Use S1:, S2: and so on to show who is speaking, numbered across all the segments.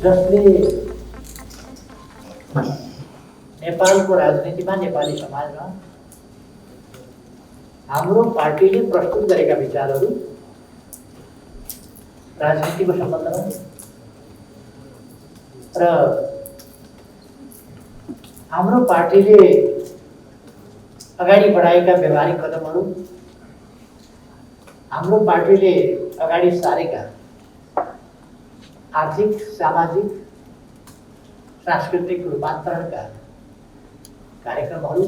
S1: जसले नेपालको राजनीतिमा नेपाली समाजमा हाम्रो पार्टीले प्रस्तुत गरेका विचारहरू राजनीतिको सम्बन्धमा र हाम्रो पार्टीले अगाडि बढाएका व्यवहारिक कदमहरू, हाम्रो पार्टीले अगाडि सारेका आर्थिक, सामाजिक, सांस्कृतिक रूपान्तरणका कार्यक्रमहरू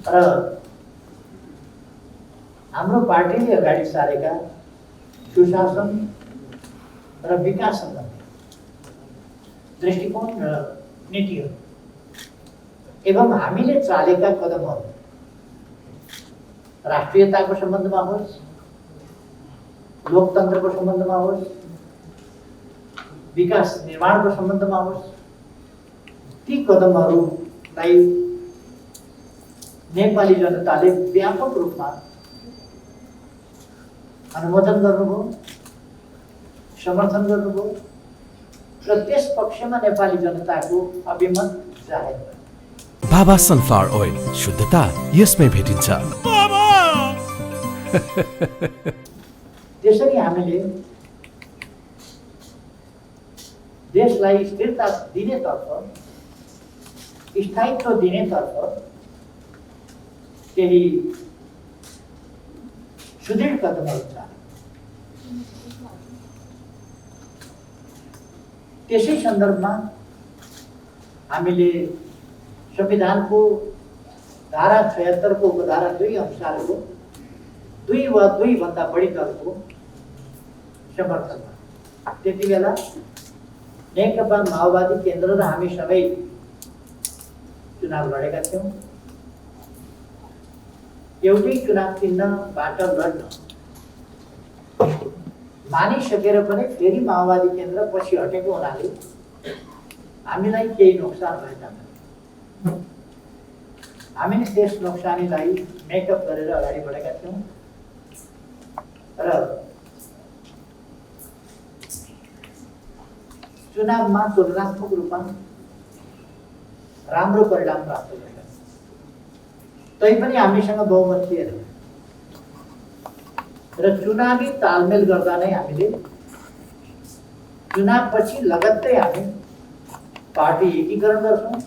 S1: र हाम्रो पार्टीले अगाडि सारेका सुशासन र विकास सम्बन्धी दृष्टिकोण र नीतिहरू एवं हामीले चालेका कदमहरू राष्ट्रियताको सम्बन्धमा होस्, लोकतन्त्रको सम्बन्धमा होस्, विकास निर्माणको सम्बन्धमा होस्, ती कदमहरूलाई नेपाली जनताले व्यापक रूपमा अनुमोदन गर्नुभयो, समर्थन गर्नुभयो र त्यस पक्षमा नेपाली जनताको अभिमत जाहेर गर्यो।
S2: बाबा सनफ्लावर ओइल, शुद्धता यसमै भेटिन्छ।
S1: त्यसरी हामीले देशलाई स्थिरता दिनेतर्फ, स्थायित्व दिनेतर्फ केही सुदृढ कदमहरू चाल्यौं। त्यसै सन्दर्भमा हामीले संविधानको धारा 76 को उपधारा 2 अनुसारको 2 वा 2 भन्दा बढी दलको समर्थनमा त्यति बेला नेकपा माओवादी केन्द्र र हामी सबै चुनाव लडेका थियौँ। एउटै चुनाव चिन्हबाट लड्न मानिसकेर पनि फेरि माओवादी केन्द्र पछि हटेको हुनाले हामीलाई केही नोक्सान भएका थिए। हामीले त्यस नोक्सानीलाई मेकअप गरेर अगाडि बढेका थियौँ र चुनावमा तुलनात्मक रूपमा राम्रो परिणाम प्राप्त गरेका थियौँ। तैपनि हामीसँग बहुमत थिएन र चुनावी तालमेल गर्दा नै हामीले चुनावपछि लगत्तै हामी पार्टी एकीकरण गर्छौँ,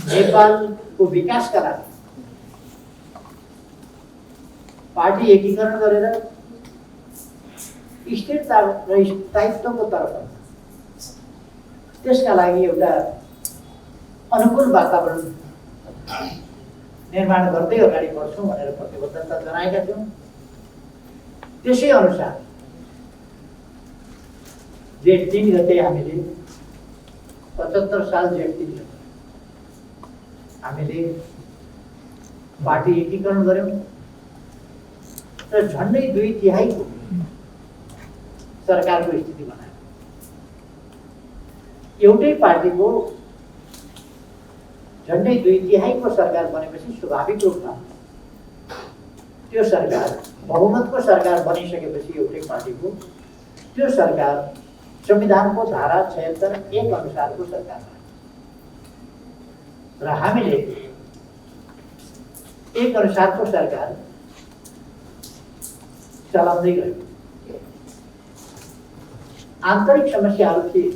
S1: नेपालको विकासका लागि पार्टी एकीकरण गरेर स्थिरता र स्थायित्वको तर्फ त्यसका लागि एउटा अनुकूल वातावरण निर्माण गर्दै अगाडि बढ्छौँ भनेर प्रतिबद्धता जनाएका थियौँ। त्यसै अनुसार जेठ 3 गते हामीले 75 साल जेठ 3 गते हामीले पार्टी एकीकरण गर्यौँ र झन्डै 2/3 सरकारको स्थिति बनायो। एउटै पार्टीको झन्डै 2/3 सरकार बनेपछि स्वाभाविक रूपमा त्यो सरकार बहुमतको सरकार बनिसकेपछि एउटै पार्टीको त्यो सरकार संविधानको धारा 76(1) अनुसारको सरकार र हामीले एक अनुसारको सरकार चलाउँदै गयौँ। आन्तरिक समस्याहरू थिए,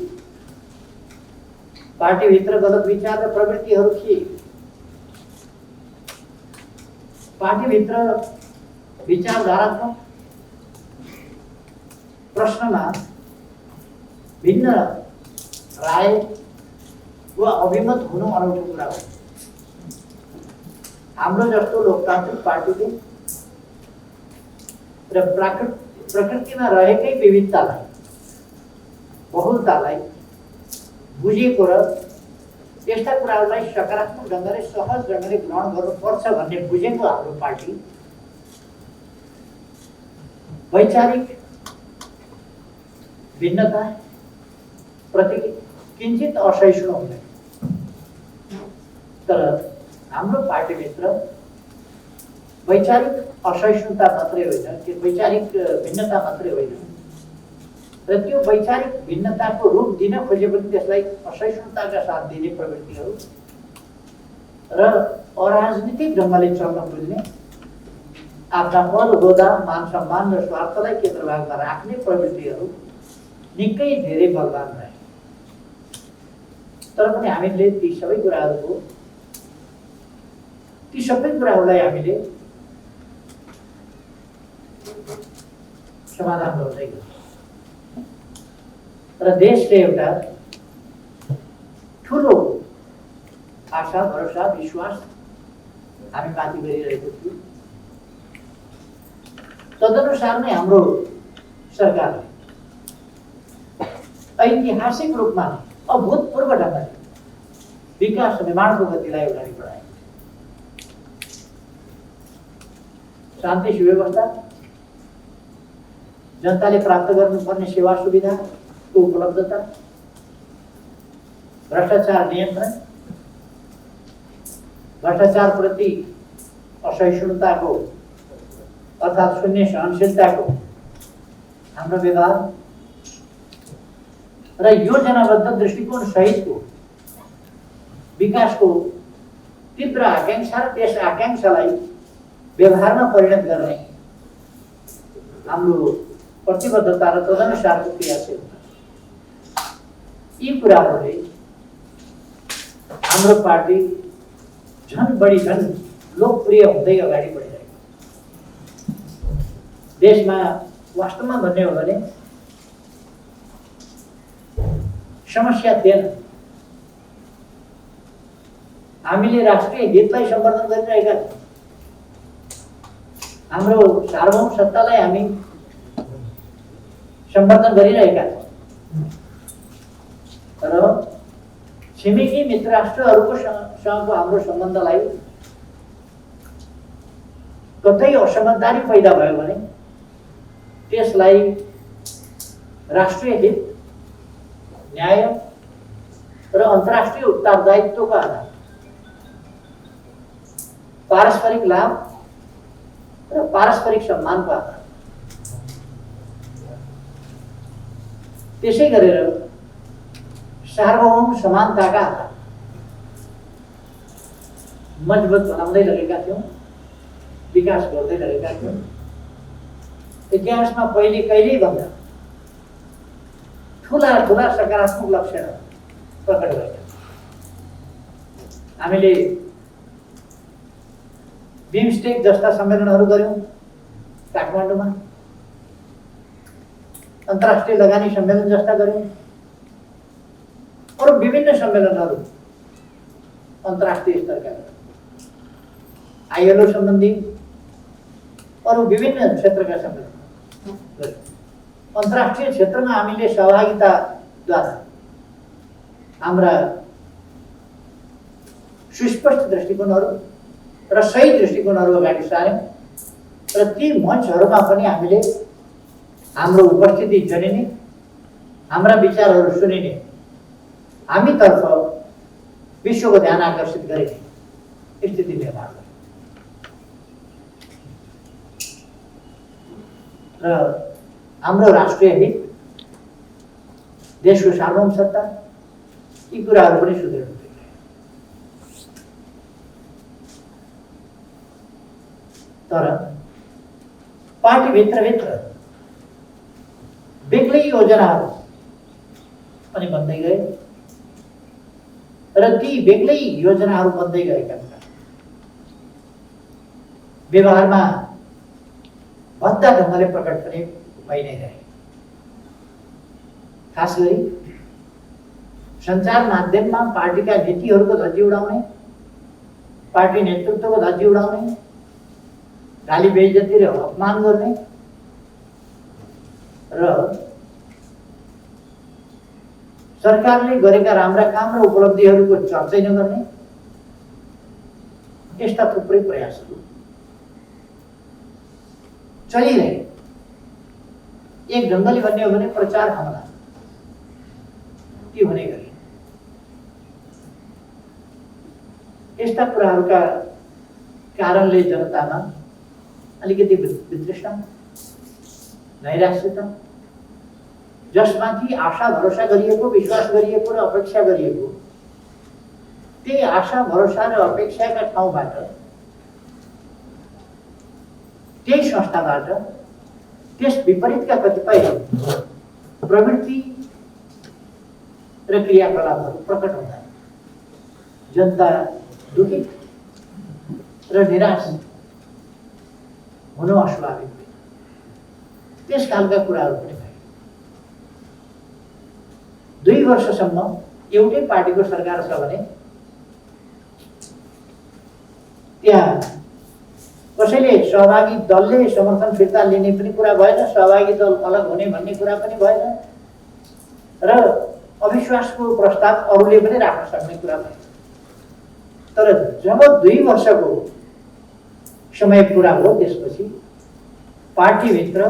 S1: पार्टीभित्र गलत विचार र प्रवृत्तिहरू थिए, पार्टीभित्र विचारधारात्मक प्रश्नमा भिन्न राय वा अभिमत हुनु अनौठो कुरा हो। हाम्रो जस्तो लोकतान्त्रिक पार्टीले र प्रकृतिमा रहेकै विविधतालाई, बहुलतालाई बुझेको र यस्ता कुराहरूलाई सकारात्मक ढङ्गले सहज ढङ्गले ग्रहण गर्नुपर्छ भन्ने बुझेको हाम्रो पार्टी वैचारिक भिन्नता प्रति किञ्चित असहिष्णु हुँदैन। तर हाम्रो पार्टीभित्र वैचारिक असहिष्णुता मात्रै होइन, त्यो वैचारिक भिन्नता मात्रै होइन, र त्यो वैचारिक भिन्नताको रूप दिन खोजे पनि त्यसलाई असहिष्णुताका साथ दिने प्रवृत्तिहरू र अराजनीतिक ढङ्गले चल्न खोज्ने आफ्ना पद होदा मान सम्मान र स्वार्थलाई केन्द्रभागमा राख्ने प्रवृत्तिहरू निकै धेरै बलवान रहे। तर पनि हामीले ती सबै कुराहरूलाई हामीले समाधान गर्दै गयौँ र देशले एउटा ठुलो आशा भरोसा विश्वास हामी माथि गरिरहेको थियौँ। तदनुसार नै हाम्रो सरकारले ऐतिहासिक रूपमा अभूतपूर्व ढङ्गले विकास निर्माणको गतिलाई अगाडि बढायो। शान्ति सुव्यवस्था, जनताले प्राप्त गर्नुपर्ने सेवा सुविधाको उपलब्धता, भ्रष्टाचार नियन्त्रण, भ्रष्टाचारप्रति असहिष्णुताको अर्थात् शून्य सहनशीलताको हाम्रो व्यवहार र योजनाबद्ध दृष्टिकोण सहितको विकासको तीव्र आकांक्षा र त्यस आकांक्षालाई व्यवहारमा परिणत गर्ने हाम्रो प्रतिबद्धता र तदनुसारको क्रियाशीलता, यी कुराहरूले हाम्रो पार्टी झन् बढी झन् लोकप्रिय हुँदै अगाडि बढिरहेको। देशमा वास्तवमा भन्ने हो भने समस्या थिएन। हामीले राष्ट्रिय हितलाई सम्वर्धन गरिरहेका थियौँ। हाम्रो सार्वभौम सत्तालाई हामी सम्वर्धन गरिरहेका छौँ र छिमेकी मित्र राष्ट्रहरूको सँगको हाम्रो सम्बन्धलाई कतै असमझदारी पैदा भयो भने त्यसलाई राष्ट्रिय हित, न्याय र अन्तर्राष्ट्रिय उत्तरदायित्वको आधार, पारस्परिक लाभ र पारस्परिक सम्मानको आधार, त्यसै गरेर सार्वभौम समानताका आधार मजबुत बनाउँदै लगेका थियौँ, विकास गर्दै लगेका थियौँ। इतिहासमा पहिले कहिल्यै भन्दा ठुला ठुला सकारात्मक लक्ष्यहरू प्रकट भएका। हामीले बिमस्टेक जस्ता सम्मेलनहरू गऱ्यौँ काठमाडौँमा, अन्तर्राष्ट्रिय लगानी सम्मेलन जस्ता गऱ्यौँ, अरू विभिन्न सम्मेलनहरू अन्तर्राष्ट्रिय स्तरका, आइएलओ सम्बन्धी अरू विभिन्न क्षेत्रका सम्मेलन गऱ्यौँ। अन्तर्राष्ट्रिय क्षेत्रमा हामीले सहभागिताद्वारा हाम्रा सुस्पष्ट दृष्टिकोणहरू र सही दृष्टिकोणहरू अगाडि सार्यौँ र ती मञ्चहरूमा पनि हामीले हाम्रो उपस्थिति जनिने, हाम्रा विचारहरू सुनिने, हामीतर्फ विश्वको ध्यान आकर्षित गरिने स्थिति निर्माण गर्यो र हाम्रो राष्ट्रिय हित, देशको सार्वभौम सत्ता, यी कुराहरू पनि सुदृढ हुँदै गए। तर पार्टीभित्रभित्र बेग्लै योजनाहरू पनि बन्दै गए र ती बेग्लै योजनाहरू बन्दै गएका कुरा व्यवहारमा भद्दा ढङ्गले प्रकट पनि भइ नै रहे। खास गरी सञ्चार माध्यममा पार्टीका नीतिहरूको धज्जी उडाउने, पार्टी नेतृत्वको धज्जी उडाउने, गाली बेइज्जती र अपमान गर्ने र सरकारले गरेका राम्रा काम र उपलब्धिहरूको चर्चै नगर्ने, यस्ता थुप्रै प्रयासहरू चलिरहे। एक ढङ्गले भन्ने हो भने प्रचार हमला ती हुने गरे। यस्ता कुराहरूका कारणले जनतामा अलिकति वितृष्णा, नैराश्यता जसमाथि आशा भरोसा गरिएको, विश्वास गरिएको र अपेक्षा गरिएको, त्यही आशा भरोसा र अपेक्षाका ठाउँबाट, त्यही संस्थाबाट त्यस विपरीतका कतिपय प्रवृत्ति र क्रियाकलापहरू प्रकट हुँदा जनता दुखित र निराश हुनु अस्वाभाविक हो। त्यस खालका कुराहरू पनि भए। 2 वर्षसम्म एउटै पार्टीको सरकार छ भने त्यहाँ कसैले सहभागी दलले समर्थन फिर्ता लिने पनि कुरा भएन, सहभागी दल अलग हुने भन्ने कुरा पनि भएन र अविश्वासको प्रस्ताव अरूले पनि राख्न सक्ने कुरा भएन। तर जब 2 वर्षको समय पुरा हो त्यसपछि पार्टीभित्र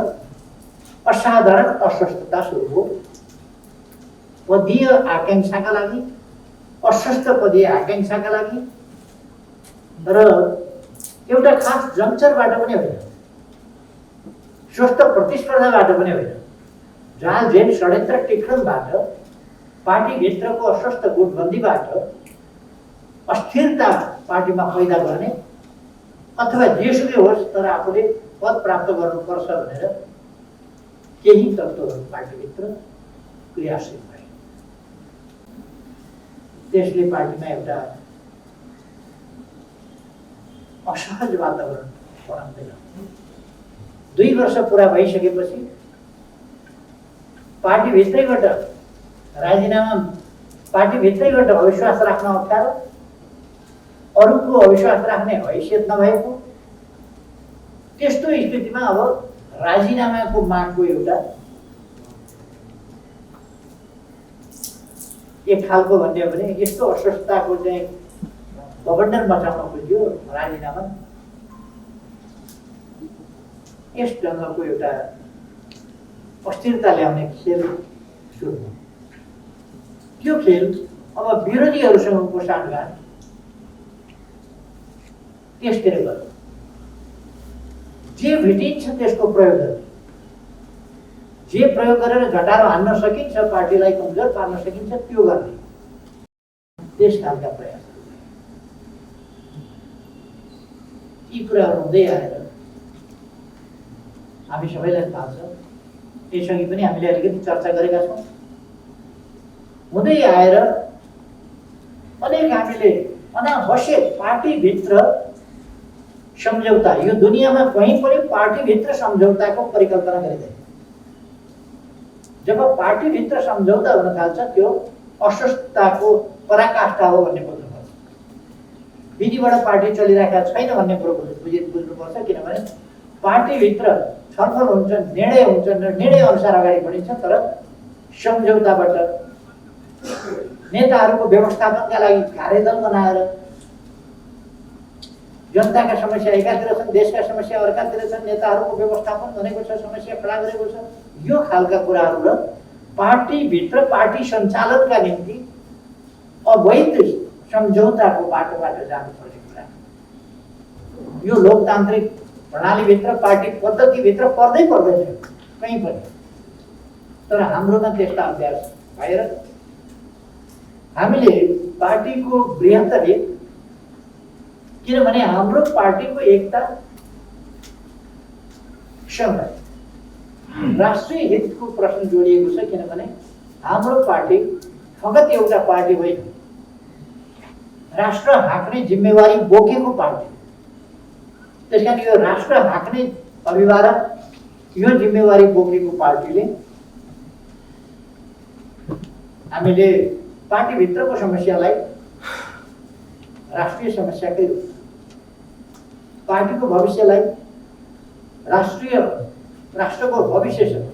S1: असाधारण अस्वस्थता सुरु हो। पदीय आकांक्षाका लागि, अस्वस्थ पदीय आकांक्षाका लागि र एउटा खास जङ्क्चरबाट पनि होइन, स्वस्थ प्रतिस्पर्धाबाट पनि होइन, जालझेल षड्यन्त्र टिक्रमबाट, पार्टीभित्रको अस्वस्थ गुटबन्दीबाट अस्थिरता पार्टीमा पैदा गर्ने अथवा जेसुकै होस् तर आफूले पद प्राप्त गर्नुपर्छ भनेर केही तत्त्वहरू पार्टीभित्र क्रियाशील भए। त्यसले पार्टीमा एउटा असहज वातावरण बनाउँदैन। 2 वर्ष पुरा भइसकेपछि पार्टीभित्रैबाट राजीनामा, पार्टीभित्रैबाट अविश्वास राख्न अप्ठ्यारो, अरूको अविश्वास राख्ने हैसियत नभएको, त्यस्तो स्थितिमा अब राजीनामाको मागको एउटा एक खालको भन्ने हो भने यस्तो अस्वस्थताको चाहिँ गभर्नर मचाउन खोज्यो राजीनामा। यस ढङ्गको एउटा अस्थिरता ल्याउने खेल सुरु भयो। त्यो खेल अब विरोधीहरूसँगको साँठगाँठ त्यसतिर गर्यो। जे भेटिन्छ त्यसको प्रयोग गर्ने, जे प्रयोग गरेर झटारो हान्न सकिन्छ, पार्टीलाई कमजोर पार्न सकिन्छ त्यो गर्ने, त्यस खालका प्रयास। यी कुराहरू हुँदै आएर हामी सबैलाई थाहा छ, यसअघि पनि हामीले अलिकति चर्चा गरेका छौँ। हुँदै आएर अनेक हामीले अनावश्यक पार्टीभित्र सम्झौता, यो दुनियाँमा कहीँ पनि पार्टीभित्र सम्झौताको परिकल्पना गरिँदैन। जब पार्टीभित्र सम्झौता हुन थाल्छ त्यो अस्वस्थताको पराकाष्ठा हो भन्ने बुझ्नुपर्छ। विधिबाट पार्टी चलिरहेका छैन भन्ने कुरो बुझ्नुपर्छ। किनभने पार्टीभित्र छलफल हुन्छ, निर्णय हुन्छ र निर्णय अनुसार अगाडि बढिन्छ। तर सम्झौताबाट नेताहरूको व्यवस्थापनका लागि कार्यदल बनाएर जनताका समस्या एकातिर छन्, देशका समस्या अर्कातिर छन्, नेताहरूको व्यवस्थापन भनेको छ, समस्या खडा गरेको छ, यो खालका कुराहरू र पार्टीभित्र पार्टी सञ्चालनका निम्ति अवैध सम्झौताको बाटोबाट जानुपर्ने कुरा, यो लोकतान्त्रिक प्रणालीभित्र पार्टी पद्धतिभित्र पर्दैन कहीँ पनि। तर हाम्रोमा त्यस्ता अभ्यास भएर हामीले पार्टीको बृहत्तर हित, किनभने हाम्रो पार्टीको एकता सँग राष्ट्रिय हितको प्रश्न जोडिएको छ। किनभने हाम्रो पार्टी फगत एउटा पार्टी होइन, राष्ट्र हाँक्ने जिम्मेवारी बोकेको पार्टी। त्यसकारण यो राष्ट्र हाँक्ने अभिभावक, यो जिम्मेवारी बोकेको पार्टीले हामीले पार्टीभित्रको समस्यालाई राष्ट्रिय समस्याकै रूप, पार्टीको भविष्यलाई राष्ट्रको भविष्यसँग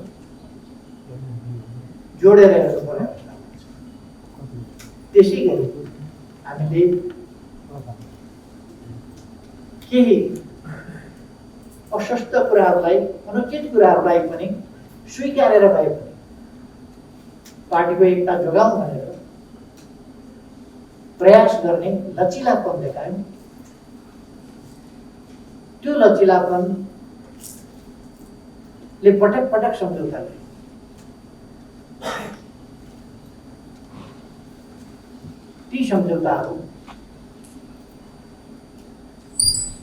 S1: जोडेर हेर्नु पर्ने अवस्था हुन्छ। त्यसै गरी हामीले केही अस्वस्थ कुराहरूलाई, अनुचित कुराहरूलाई पनि स्वीकारेर भए पनि पार्टीको एकता जोगाउँ भनेर प्रयास गर्ने लचिलापन देखायौँ। त्यो लचिलापनले पटक पटक सम्झौता गर्यो। ती सम्झौताहरू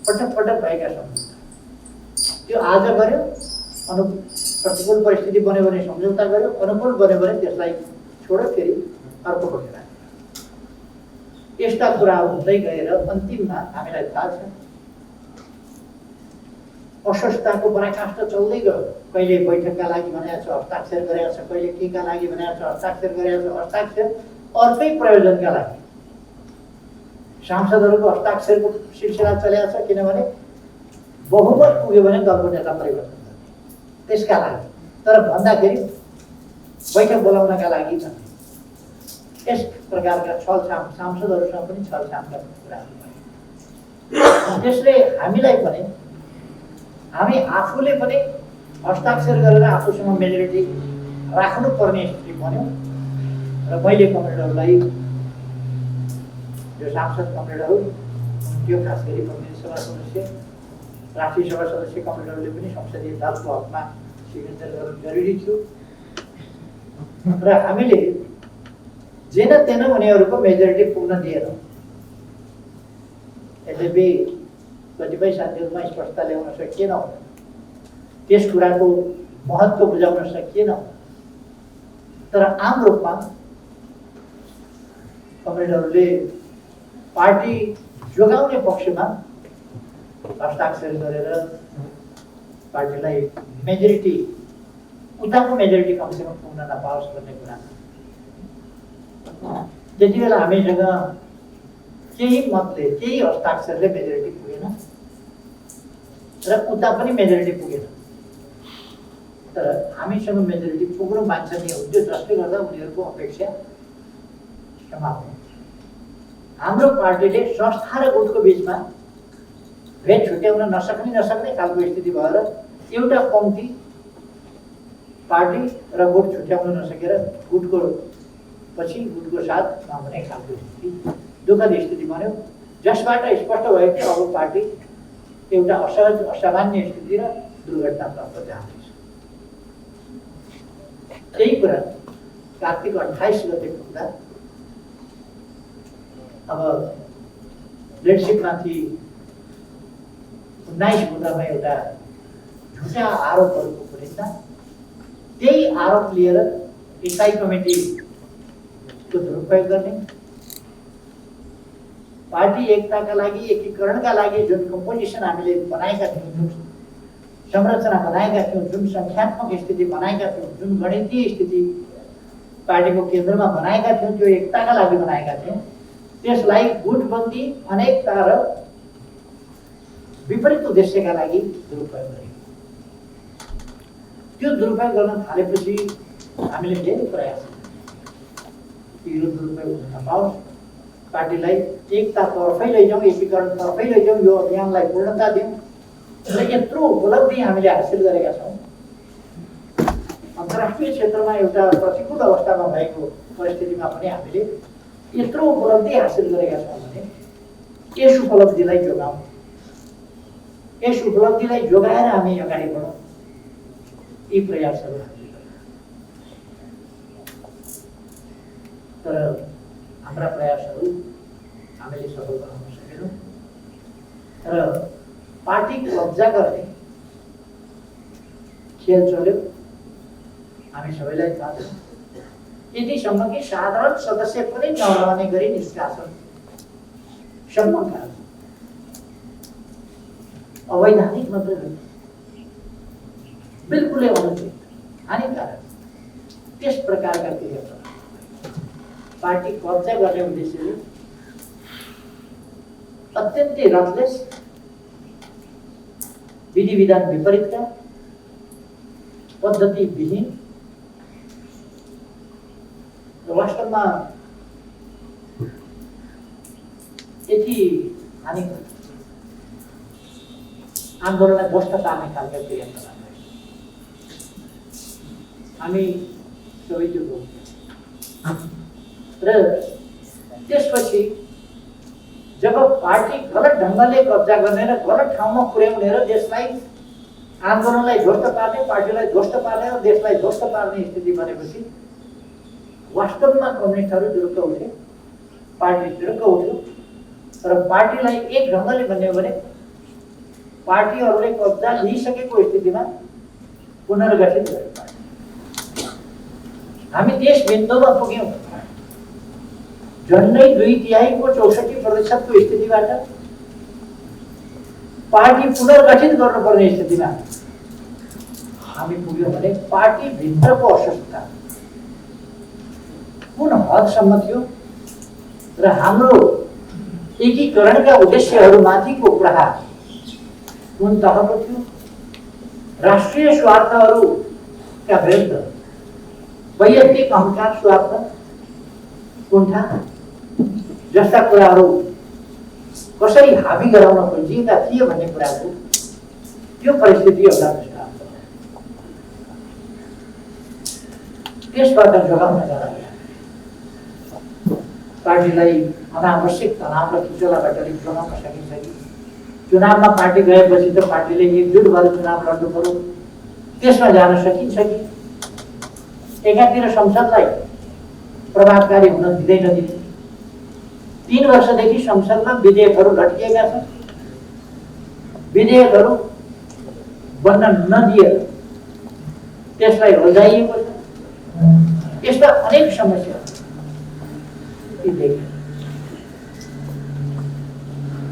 S1: पटक पटक भएका सम्झौता त्यो आज गर्यो प्रतिकूल परिस्थिति बन्यो भने सम्झौता गर्यो, अनुकूल बन्यो भने त्यसलाई छोड्यो, फेरि अर्को खोजेर यस्ता कुराहरू हुँदै गएर अन्तिममा हामीलाई थाहा छ अस्वस्थताको पराकाष्ठ चल्दै गयो। कहिले बैठकका लागि भनेको छ हस्ताक्षर गरेको छ, कहिले केका लागि भनेको छ हस्ताक्षर गरेको छ, हस्ताक्षर अर्कै प्रयोजनका लागि सांसदहरूको हस्ताक्षरको सिलसिला चलेको छ, किनभने बहुमत पुग्यो भने दलको नेता परिवर्तन गर्ने त्यसका लागि, तर भन्दाखेरि बैठक बोलाउनका लागि भन्ने यस प्रकारका छलछाम सांसदहरूसँग पनि छलछामका कुराहरू भए। त्यसले हामीलाई पनि हामी आफूले पनि हस्ताक्षर गरेर आफूसँग मेजोरिटी राख्नुपर्ने स्थिति बन्यो र मैले कमरेडहरूलाई जो सांसद कमरेडहरू त्यो खास गरी प्रतिनिधि सभा सदस्य राष्ट्रिय सभा सदस्य कमरेडहरूले पनि संसदीय दलको हकमा सिग्नेचर गर्नु जरुरी थियो र हामीले जेन तेन उनीहरूको मेजोरिटी पुग्न दिएर यद्यपि कतिपय साथीहरूमा स्पष्टता ल्याउन सकिएन, त्यस कुराको महत्त्व बुझाउन सकिएन, तर आम रूपमा कमरेडहरूले पार्टी जोगाउने पक्षमा हस्ताक्षर गरेर पार्टीलाई मेजोरिटी उताको मेजोरिटी कमसेकम पुग्न नपाओस् भन्ने कुरा। त्यति बेला हामीसँग केही मतले केही हस्ताक्षरले मेजोरिटी पुगेन र उता पनि मेजोरिटी पुगेन, तर हामीसँग मेजोरिटी पुग्नु वाञ्छनीय हुन्थ्यो जसले गर्दा उनीहरूको अपेक्षा समाप्त। हाम्रो पार्टीले संस्था र गुटको बिचमा भेद छुट्याउन नसक्ने खालको स्थिति भएर एउटा पङ्क्ति पार्टी र गुट छुट्याउन नसकेर गुटको पछि गुटको साथ नहुने खालको स्थिति, दुःखद स्थिति बन्यो, जसबाट स्पष्ट भयो कि अब पार्टी एउटा असहज असामान्य स्थिति र दुर्घटनातर्फ जाँदैछ। त्यही कुरा कार्तिक 28 गते पुग्दा अब लिडरसिपमाथि 19 बुँदामा एउटा झुटा आरोपहरूको पुरिँदा त्यही आरोप लिएर स्थायी कमिटीको दुरुपयोग गर्ने, पार्टी एकताका लागि एकीकरणका लागि जुन कम्पोजिसन हामीले बनाएका थियौँ, जुन संरचना बनाएका थियौँ, जुन सङ्ख्यात्मक स्थिति बनाएका थियौँ, जुन गणितीय स्थिति पार्टीको केन्द्रमा बनाएका थियौँ, त्यो एकताका लागि बनाएका थियौँ, त्यसलाई गुटबन्दी अनेकता र विपरीत उद्देश्यका लागि दुरुपयोग गरियो। त्यो दुरुपयोग गर्न थालेपछि हामीले धेरै प्रयास यो दुरुपयोग हुन नपाओस्, पार्टीलाई एकतातर्फै लैजाउँ, एकीकरणतर्फै लैजाउँ, यो अभियानलाई पूर्णता दिउँ र यत्रो उपलब्धि हामीले हासिल गरेका छौँ। अन्तर्राष्ट्रिय क्षेत्रमा एउटा प्रतिकूल अवस्थामा भएको परिस्थितिमा पनि हामीले यत्रो उपलब्धि हासिल गरेका छौँ भने यस उपलब्धिलाई जोगाउँ, यस उपलब्धिलाई जोगाएर हामी अगाडि बढौँ, यी प्रयासहरू हामीले गर्यौँ। तर हाम्रा प्रयासहरू हामीले सफल बनाउन सकेनौँ र पार्टी कब्जा गर्ने खेल चल्यो। हामी सबैलाई थाहा छ, यतिसम्म कि साधारण सदस्य पनि नरहने गरी निष्कासन सम्मका अवैधानिक मात्रै होइन, बिल्कुलै अनुचित हानिकारक त्यस प्रकारका क्रियाकलाप पार्टी कब्जा गर्ने उद्देश्यले अत्यन्तै रथलेस विधि विधान विपरीतका पद्धति विहीन र वास्तवमा यति हानिकारक आन्दोलनलाई ध्वस्त पार्ने खालका क्रियाकलाप हामी सबै त्यो भोग्यौँ। र त्यसपछि जब पार्टी गलत ढङ्गले कब्जा गर्ने र गलत ठाउँमा पुर्याउने र देशलाई आन्दोलनलाई ध्वस्त पार्ने, पार्टीलाई ध्वस्त पार्ने र देशलाई ध्वस्त पार्ने स्थिति बनेपछि वास्तवमा कम्युनिस्टहरू जुरुक्क उठे पार्टीतिर गउँथ्यो। तर पार्टीलाई एक ढङ्गले भन्ने हो भने पार्टीहरूले कब्जा लिइसकेको स्थितिमा पुनर्गठित गरे पार्टी। हामी त्यस बिन्दुमा पुग्यौँ झन्डै 2/3 64% स्थितिबाट पार्टी पुनर्गठित गर्नुपर्ने स्थितिमा हामी पुग्यौँ भने पार्टी भित्रको अस्वस्थता कुन हदसम्म थियो र हाम्रो एकीकरणका उद्देश्यहरूमाथिको प्रहार कुन तहको थियो, राष्ट्रिय स्वार्थहरूका विरुद्ध वैयक्तिक अहङ्कार स्वार्थ कुण्ठा जस्ता कुराहरू कसरी हाबी गराउन खोजिएका थिए भन्ने कुराको त्यो परिस्थिति एउटा दृष्टान्त हो। त्यसबाट जोगाउनका लागि पार्टीलाई अनावश्यक तनाव र खिचोलाबाट जोगाउन सकिन्छ कि चुनावमा पार्टी गएपछि त पार्टीले एकजुट भएर चुनाव लड्नु पर्यो, त्यसमा जान सकिन्छ कि एकातिर संसदलाई प्रभावकारी हुन दिँदै नदिने 3 वर्षदेखि संसदमा विधेयकहरू लट्किएका छन्, विधेयकहरू बन्न नदिएर त्यसलाई रोजाइएको छ। यस्ता अनेक समस्या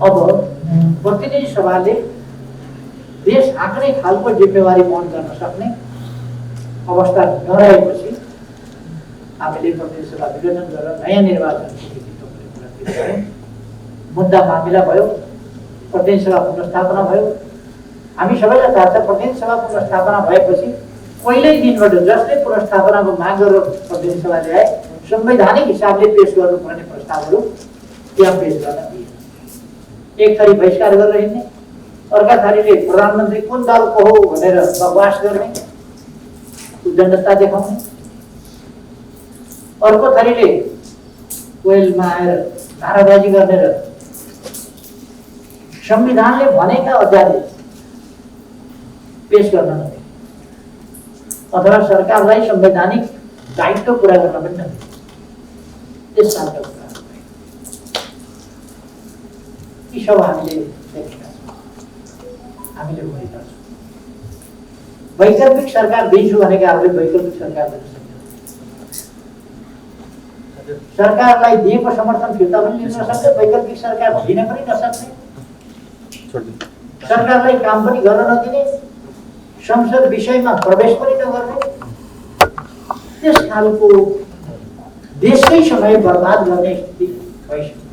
S1: अब प्रतिनिधि सभाले देश हाँक्ने खालको जिम्मेवारी वहन गर्न सक्ने अवस्था नरहेपछि हामीले प्रतिनिधि सभा विघटन गरेर नयाँ निर्वाचन मुद्दा मामिला भयो, प्रतिनिधि सभा पुनर्स्थापना भयो। हामी सबैलाई थाहा छ प्रतिनिधि सभा पुनर्स्थापना भएपछि पहिल्यै दिनबाट जसले पुनर्स्थापनाको माग गरेर प्रतिनिधि सभा ल्याए संवैधानिक हिसाबले पेश गर्नुपर्ने प्रस्तावहरू त्यहाँ पेश गर्न दिए। एक थरी बहिष्कार गरेर हिँड्ने, अर्का थरीले प्रधानमन्त्री कुन दलको हो भनेर बकवास गर्ने, उद्दण्डता देखाउने, अर्को थरीले कोइलमा आएर नाराबाजी गर्ने र संविधानले भनेका अध्यादेश पेश गर्न नदिने अथवा सरकारलाई संवैधानिक दायित्व पुरा गर्न पनि नदिने, त्यस खालका कुराहरू यी सब हामीले देखेका छौँ, हामीले भएका छौँ। वैकल्पिक सरकार दिन्छु भनेका वैकल्पिक सरकार दिन सक्दैन। सरकारलाई दिएको समर्थन फिर्ता पनि लिन नसक्ने, वैकल्पिक सरकार दिन पनि नसक्ने, सरकारलाई काम पनि गर्न नदिने, संसद विषयमा प्रवेश पनि नगर्ने, त्यस खालको देशकै समय बर्बाद गर्ने स्थिति भइसक्यो।